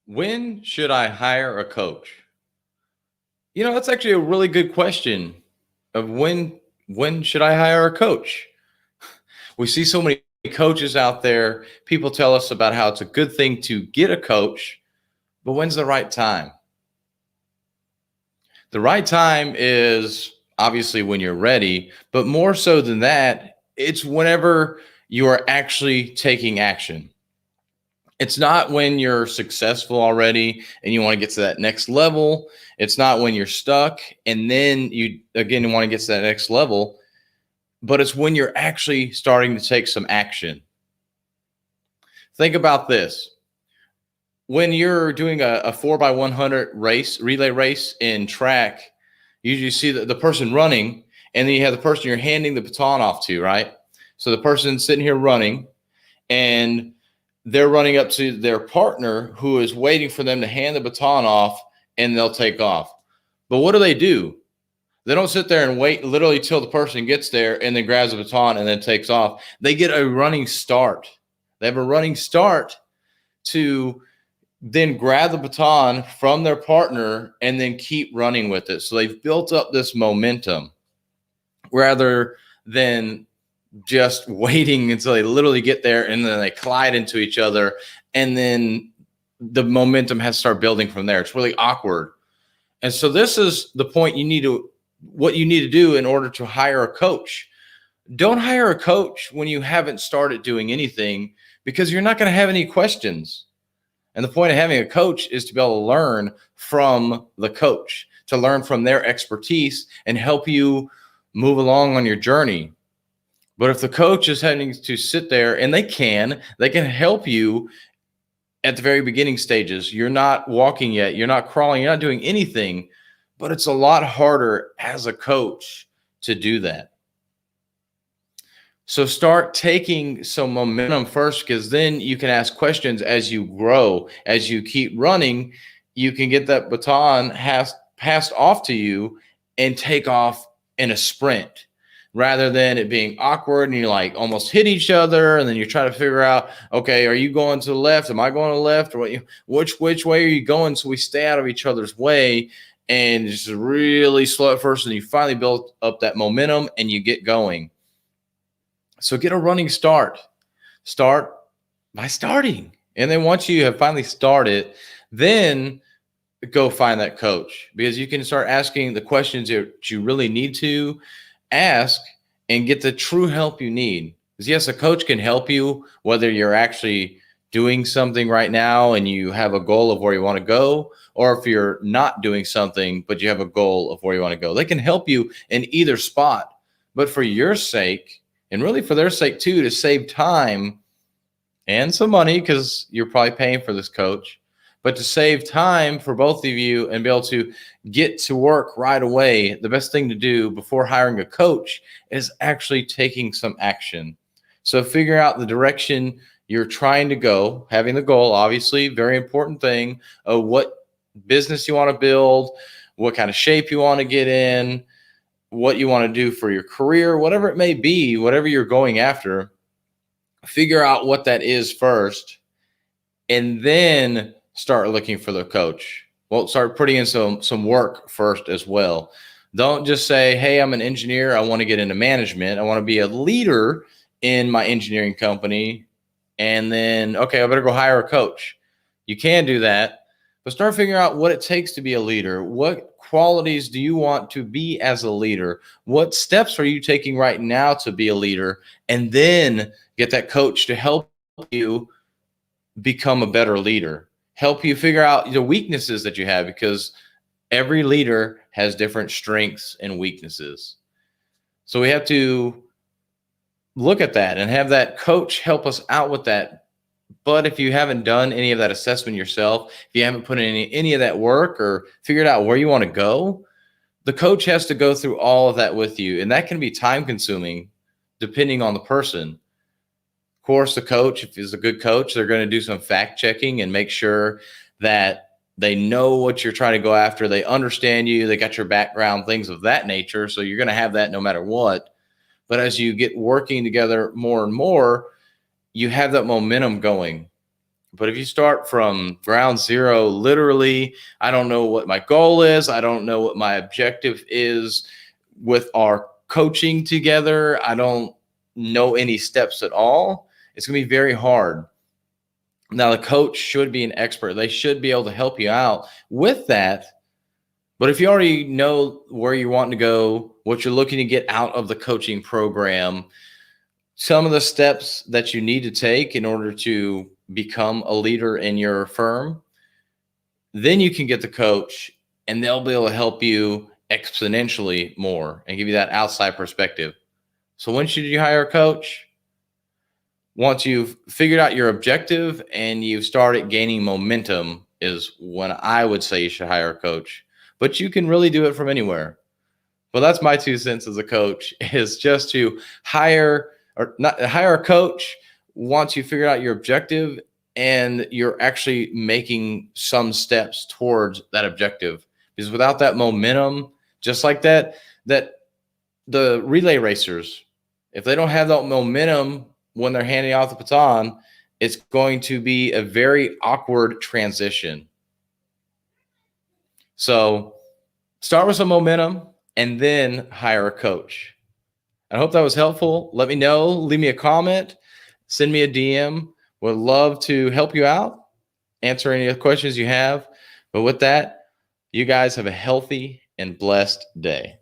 When should I hire a coach? That's actually a really good question of when should I hire a coach? We see so many coaches out there. People tell us about how it's a good thing to get a coach, but when's the right time? The right time is obviously when you're ready, but more so than that, it's whenever you are actually taking action. It's not when you're successful already and you want to get to that next level. It's not when you're stuck and then you again want to get to that next level, but it's when you're actually starting to take some action. Think about this. When you're doing a 4x100 race, relay race in track, you usually see the person running, and then you have the person you're handing the baton off to, right? So the person sitting here running, and they're running up to their partner who is waiting for them to hand the baton off, and they'll take off. But what do? They don't sit there and wait literally till the person gets there and then grabs the baton and then takes off. They get a running start. They have a running start to then grab the baton from their partner and then keep running with it. So they've built up this momentum rather than just waiting until they literally get there and then they collide into each other. And then the momentum has to start building from there. It's really awkward. And so this is the point what you need to do in order to hire a coach. Don't hire a coach when you haven't started doing anything because you're not going to have any questions. And the point of having a coach is to be able to learn from the coach, to learn from their expertise and help you move along on your journey. But if the coach is having to sit there, and they can help you at the very beginning stages. You're not walking yet, you're not crawling, you're not doing anything, but it's a lot harder as a coach to do that. So start taking some momentum first, because then you can ask questions as you grow. As you keep running, you can get that baton passed off to you and take off in a sprint rather than it being awkward and you like almost hit each other. And then you try to figure out, okay, are you going to the left? Am I going to the left? Or which way are you going? So we stay out of each other's way and just really slow at first. And you finally build up that momentum and you get going. So get a running start. Start by starting. And then once you have finally started, then go find that coach, because you can start asking the questions that you really need to ask and get the true help you need. Because yes, a coach can help you whether you're actually doing something right now and you have a goal of where you want to go, or if you're not doing something but you have a goal of where you want to go. They can help you in either spot. But for your sake, and really for their sake too, to save time and some money, because you're probably paying for this coach, but to save time for both of you and be able to get to work right away, the best thing to do before hiring a coach is actually taking some action. So figure out the direction you're trying to go, having the goal, obviously, very important thing of what business you want to build, what kind of shape you want to get in, what you want to do for your career, whatever it may be, whatever you're going after. Figure out what that is first, and then start looking for the coach. Well, start putting in some work first as well. Don't just say, hey, I'm an engineer, I want to get into management, I want to be a leader in my engineering company, and then, okay, I better go hire a coach. You can do that, but start figuring out what it takes to be a leader. What qualities do you want to be as a leader? What steps are you taking right now to be a leader? And then get that coach to help you become a better leader, help you figure out the weaknesses that you have, because every leader has different strengths and weaknesses. So we have to look at that and have that coach help us out with that. But if you haven't done any of that assessment yourself, if you haven't put in any of that work or figured out where you want to go, the coach has to go through all of that with you. And that can be time consuming depending on the person. Of course, the coach, if he's a good coach, they're going to do some fact checking and make sure that they know what you're trying to go after. They understand you. They got your background, things of that nature. So you're going to have that no matter what. But as you get working together more and more, you have that momentum going. But if you start from ground zero, literally, I don't know what my goal is. I don't know what my objective is with our coaching together. I don't know any steps at all. It's going to be very hard. Now, the coach should be an expert. They should be able to help you out with that. But if you already know where you're wanting to go, what you're looking to get out of the coaching program, some of the steps that you need to take in order to become a leader in your firm, then you can get the coach and they'll be able to help you exponentially more and give you that outside perspective. So when should you hire a coach? Once you've figured out your objective and you've started gaining momentum is when I would say you should hire a coach. But you can really do it from anywhere. Well, that's my 2 cents as a coach, is just to hire a coach once you figure out your objective and you're actually making some steps towards that objective. Because without that momentum, just like that the relay racers, if they don't have that momentum when they're handing off the baton, it's going to be a very awkward transition. So start with some momentum and then hire a coach. I hope that was helpful. Let me know. Leave me a comment. Send me a DM. Would love to help you out, answer any questions you have. But with that, you guys have a healthy and blessed day.